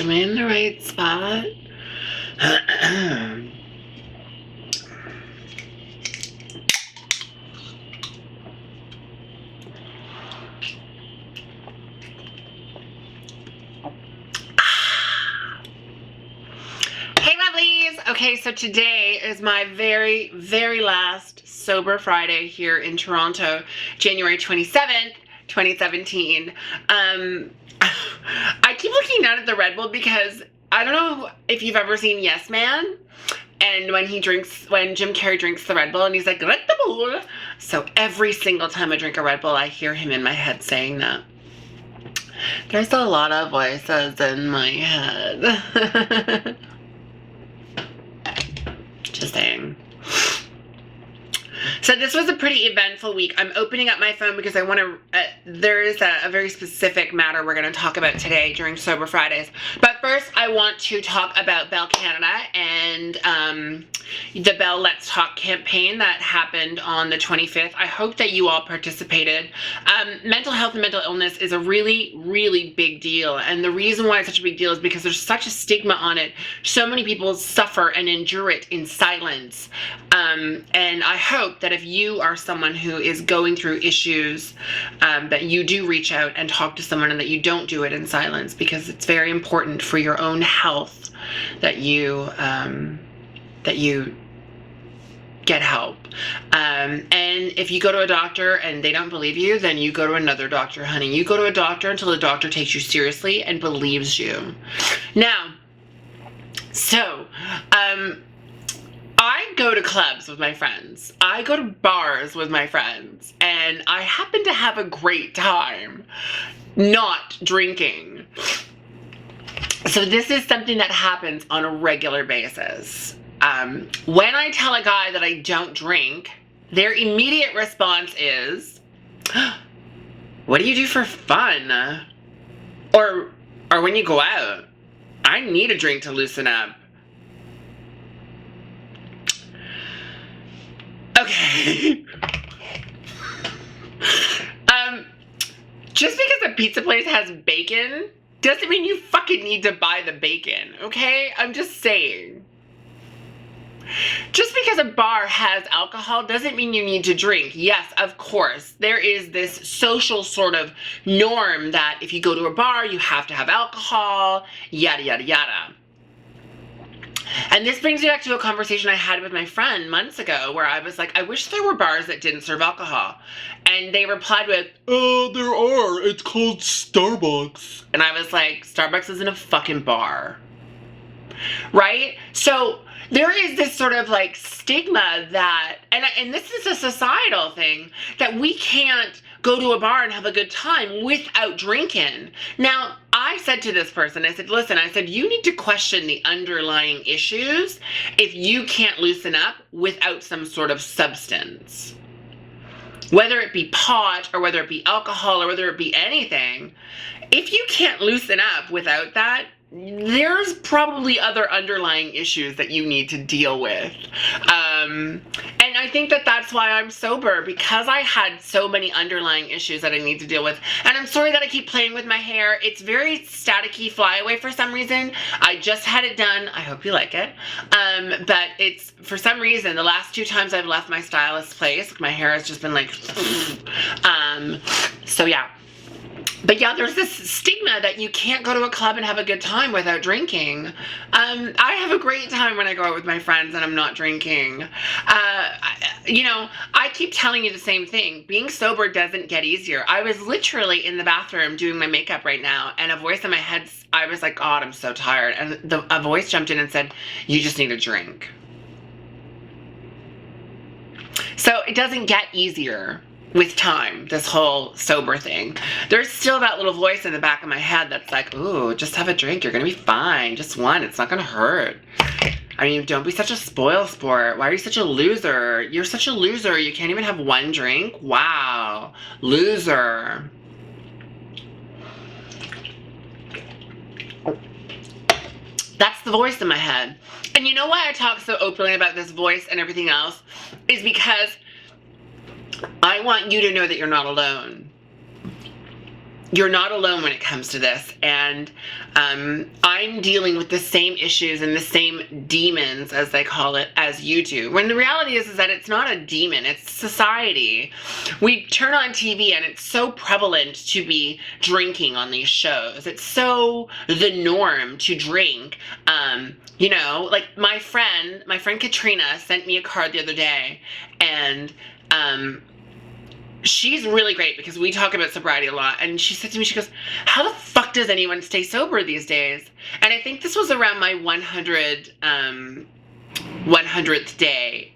Am I in the right spot? Hey lovelies! Okay, so today is my very, very last Sober Friday here in Toronto, January 27th, 2017. I keep looking down at the Red Bull because I don't know if you've ever seen Yes Man, and when Jim Carrey drinks the Red Bull and he's like, Red Bull. So every single time I drink a Red Bull, I hear him in my head saying that. There's a lot of voices in my head. Just saying. So this was a pretty eventful week. I'm opening up my phone because I want to, there is a very specific matter we're going to talk about today during Sober Fridays. But first, I want to talk about Bell Canada and the Bell Let's Talk campaign that happened on the 25th. I hope that you all participated. Mental health and mental illness is a really, really big deal. And the reason why it's such a big deal is because there's such a stigma on it. So many people suffer and endure it in silence. And I hope that if you are someone who is going through issues, that you do reach out and talk to someone and that you don't do it in silence, because it's very important for your own health that you get help. And if you go to a doctor and they don't believe you, then you go to another doctor, honey. You go to a doctor until the doctor takes you seriously and believes you. Now, so, I go to clubs with my friends. I go to bars with my friends. And I happen to have a great time not drinking. So this is something that happens on a regular basis. When I tell a guy that I don't drink, their immediate response is, what do you do for fun? Or when you go out, I need a drink to loosen up. Okay. Just because a pizza place has bacon doesn't mean you fucking need to buy the bacon, okay? I'm just saying. Just because a bar has alcohol doesn't mean you need to drink. Yes, of course, there is this social sort of norm that if you go to a bar, you have to have alcohol, yada, yada, yada. And this brings me back to a conversation I had with my friend months ago where I was like, I wish there were bars that didn't serve alcohol. And they replied with, oh, there are. It's called Starbucks. And I was like, Starbucks isn't a fucking bar. Right? So there is this sort of like stigma that, and this is a societal thing, that we can't go to a bar and have a good time without drinking. Now, I said to this person, I said, listen, I said, you need to question the underlying issues if you can't loosen up without some sort of substance. Whether it be pot or whether it be alcohol or whether it be anything, if you can't loosen up without that, there's probably other underlying issues that you need to deal with. And I think that that's why I'm sober, because I had so many underlying issues that I need to deal with. And I'm sorry that I keep playing with my hair. It's very staticky flyaway for some reason. I just had it done. I hope you like it. But it's, for some reason, the last 2 times I've left my stylist's place, my hair has just been like, so yeah. But yeah, there's this stigma that you can't go to a club and have a good time without drinking. I have a great time when I go out with my friends and I'm not drinking. You know, I keep telling you the same thing. Being sober doesn't get easier. I was literally in the bathroom doing my makeup right now, and a voice in my head, I was like, God, I'm so tired. And a voice jumped in and said, you just need a drink. So it doesn't get easier with time, this whole sober thing. There's still that little voice in the back of my head that's like, ooh, just have a drink, you're gonna be fine, just one, it's not gonna hurt. I mean, don't be such a spoil sport. Why are you such a loser? You're such a loser, you can't even have one drink? Wow, loser. That's the voice in my head. And you know why I talk so openly about this voice and everything else? Is because I want you to know that you're not alone. you're not alone when it comes to this, and I'm dealing with the same issues and the same demons, as they call it, as you do. When the reality is that it's not a demon, it's society. We turn on TV and it's so prevalent to be drinking on these shows. It's so the norm to drink. You know, like my friend Katrina sent me a card the other day, and she's really great because we talk about sobriety a lot. And she said to me, she goes, how the fuck does anyone stay sober these days? And I think this was around my 100th day.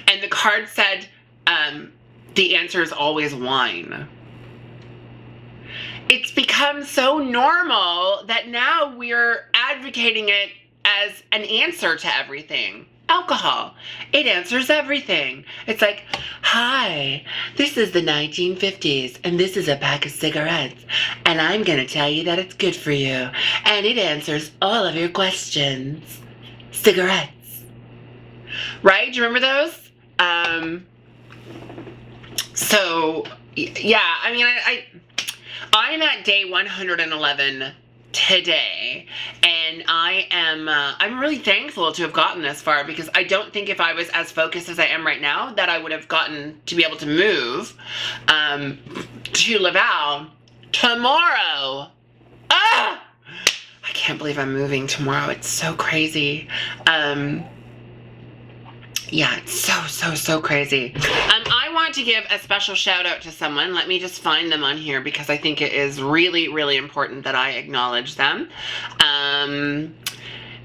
And the card said, the answer is always wine. It's become so normal that now we're advocating it as an answer to everything. Alcohol. It answers everything. It's like, hi, this is the 1950s, and this is a pack of cigarettes, and I'm going to tell you that it's good for you, and it answers all of your questions. Cigarettes. Right? Do you remember those? So, yeah, I mean, I'm at day 111 today, and I'm really thankful to have gotten this far, because I don't think if I was as focused as I am right now that I would have gotten to be able to move to Laval tomorrow. I can't believe I'm moving tomorrow. It's so crazy. Yeah, it's so crazy. I want to give a special shout out to someone. Let me just find them on here, because I think it is really, really important that I acknowledge them.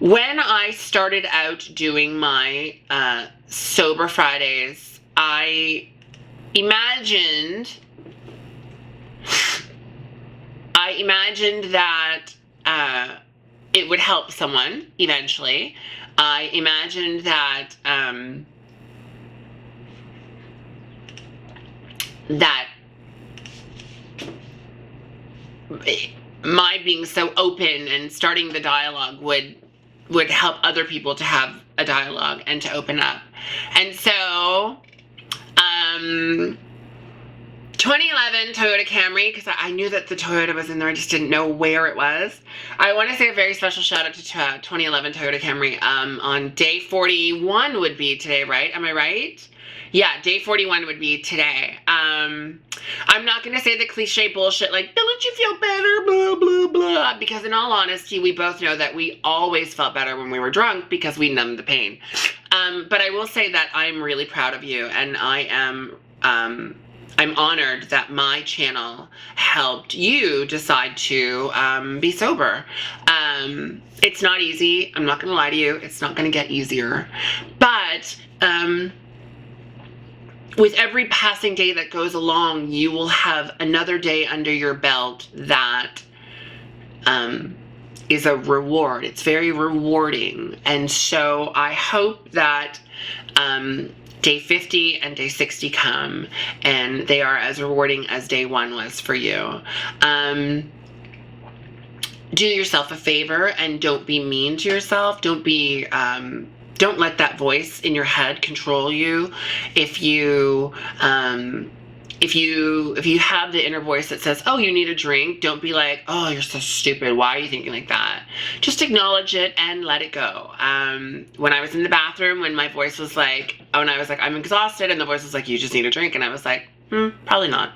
When I started out doing my Sober Fridays, I imagined that it would help someone eventually. I imagined that that my being so open and starting the dialogue would help other people to have a dialogue and to open up. And so 2011 Toyota Camry, because I knew that the Toyota was in there, I just didn't know where it was. I want to say a very special shout out to 2011 Toyota Camry. On day 41 would be today, right? Am I right? Yeah, day 41 would be today. I'm not going to say the cliche bullshit like, don't you feel better, blah, blah, blah, because in all honesty, we both know that we always felt better when we were drunk because we numbed the pain. But I will say that I'm really proud of you, and I'm honored that my channel helped you decide to be sober. It's not easy. I'm not going to lie to you. It's not going to get easier. But with every passing day that goes along, you will have another day under your belt that is a reward. It's very rewarding. And so I hope that day 50 and day 60 come, and they are as rewarding as day 1 was for you. Do yourself a favor and don't be mean to yourself. Don't let that voice in your head control you. If you have the inner voice that says, oh, you need a drink, don't be like, oh, you're so stupid, why are you thinking like that? Just acknowledge it and let it go. When I was in the bathroom, when my voice was like, and I was like, I'm exhausted, and the voice was like, you just need a drink, and I was like, probably not.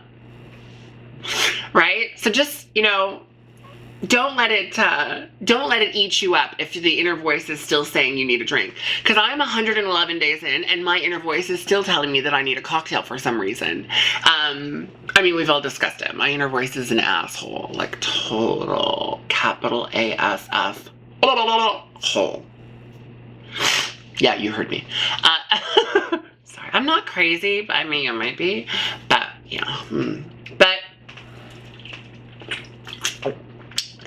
Right? So just, don't let it eat you up if the inner voice is still saying you need a drink. Because I'm 111 days in, and my inner voice is still telling me that I need a cocktail for some reason. I mean, we've all discussed it. My inner voice is an asshole. Like, total capital ASF. Hole. Yeah, you heard me. Sorry, I'm not crazy, but I mean, I might be. But, But,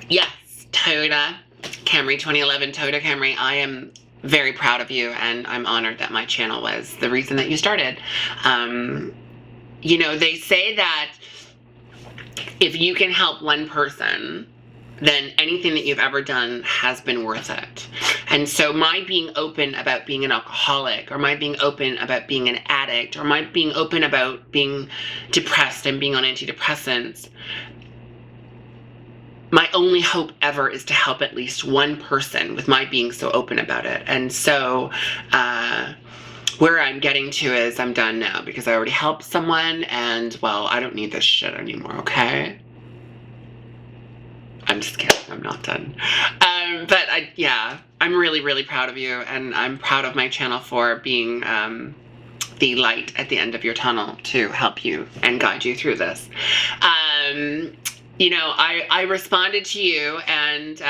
yes, Toyota Camry, 2011 Toyota Camry. I am very proud of you, and I'm honored that my channel was the reason that you started. They say that if you can help one person, then anything that you've ever done has been worth it. And so my being open about being an alcoholic, or my being open about being an addict, or my being open about being depressed and being on antidepressants, my only hope ever is to help at least one person with my being so open about it. And so where I'm getting to is I'm done now because I already helped someone, and well, I don't need this shit anymore, okay? I'm just kidding, I'm not done. But I'm really, really proud of you, and I'm proud of my channel for being the light at the end of your tunnel to help you and guide you through this. You know, I responded to you, and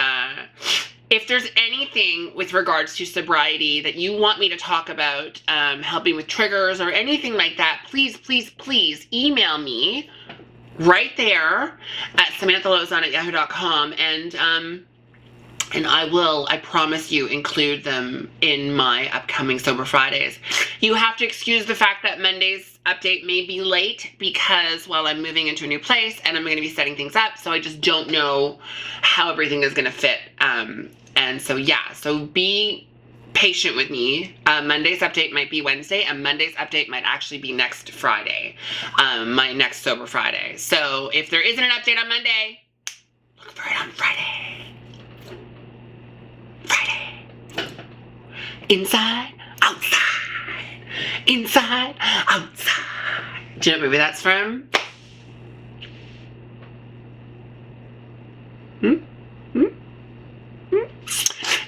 if there's anything with regards to sobriety that you want me to talk about, helping with triggers or anything like that, please, please, please email me right there at samanthalouzon@yahoo.com, and I will, I promise you, include them in my upcoming Sober Fridays. You have to excuse the fact that Monday's update may be late because, well, I'm moving into a new place and I'm going to be setting things up, so I just don't know how everything is going to fit. And so, yeah, so be patient with me. Monday's update might be Wednesday, and Monday's update might actually be next Friday, my next Sober Friday. So if there isn't an update on Monday, look for it on Friday. Inside, outside. Inside, outside. Do you know what movie that's from?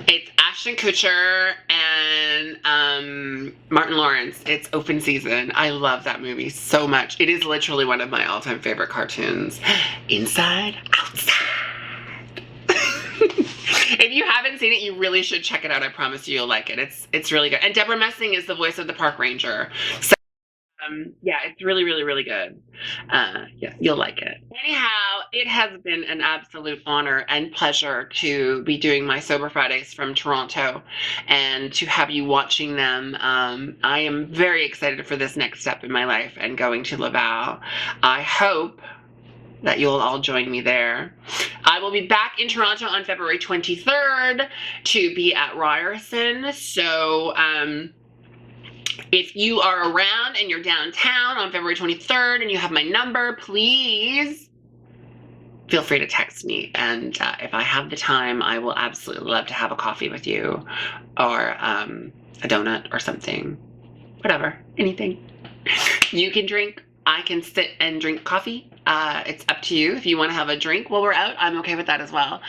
It's Ashton Kutcher and Martin Lawrence. It's Open Season. I love that movie so much. It is literally one of my all-time favorite cartoons. Inside, outside. If you haven't seen it, you really should check it out. I promise you'll like it. It's really good. And Deborah Messing is the voice of the park ranger. So yeah, it's really, really, really good. Yeah, you'll like it. Anyhow, it has been an absolute honor and pleasure to be doing my Sober Fridays from Toronto and to have you watching them. I am very excited for this next step in my life and going to Laval. I hope that you'll all join me there. I will be back in Toronto on February 23rd to be at Ryerson. So if you are around and you're downtown on February 23rd and you have my number, please feel free to text me. And if I have the time, I will absolutely love to have a coffee with you, or a donut or something. Whatever, anything. You can drink. I can sit and drink coffee. It's up to you. If you want to have a drink while we're out, I'm okay with that as well.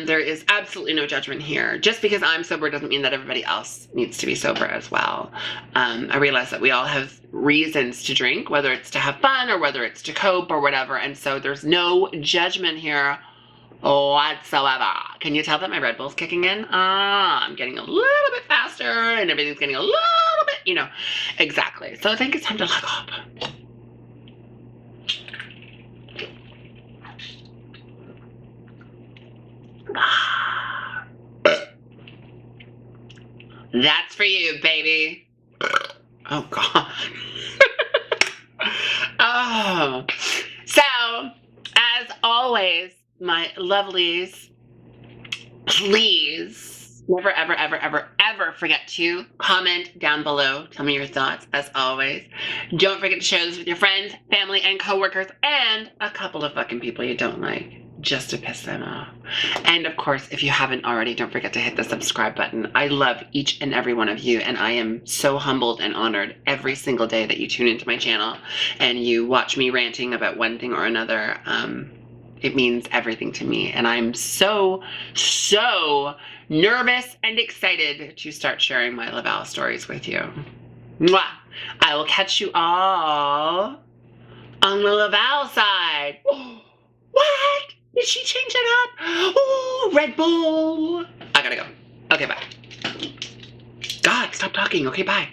There is absolutely no judgment here. Just because I'm sober doesn't mean that everybody else needs to be sober as well. I realize that we all have reasons to drink, whether it's to have fun or whether it's to cope or whatever. And so there's no judgment here whatsoever. Can you tell that my Red Bull's kicking in? I'm getting a little bit faster and everything's getting a little bit, you know, exactly. So I think it's time to lock up. That's for you, baby. Oh, God. Oh. So, as always, my lovelies, please never, ever, ever, ever, ever forget to comment down below. Tell me your thoughts, as always. Don't forget to share this with your friends, family, and coworkers, and a couple of fucking people you don't like, just to piss them off. And of course, if you haven't already, don't forget to hit the subscribe button. I love each and every one of you, and I am so humbled and honored every single day that you tune into my channel and you watch me ranting about one thing or another. It means everything to me, and I'm so, so nervous and excited to start sharing my Laval stories with you. Mwah! I will catch you all on the Laval side. What? Did she change it up? Oh, Red Bull. I gotta go. Okay, bye. God, stop talking. Okay, bye.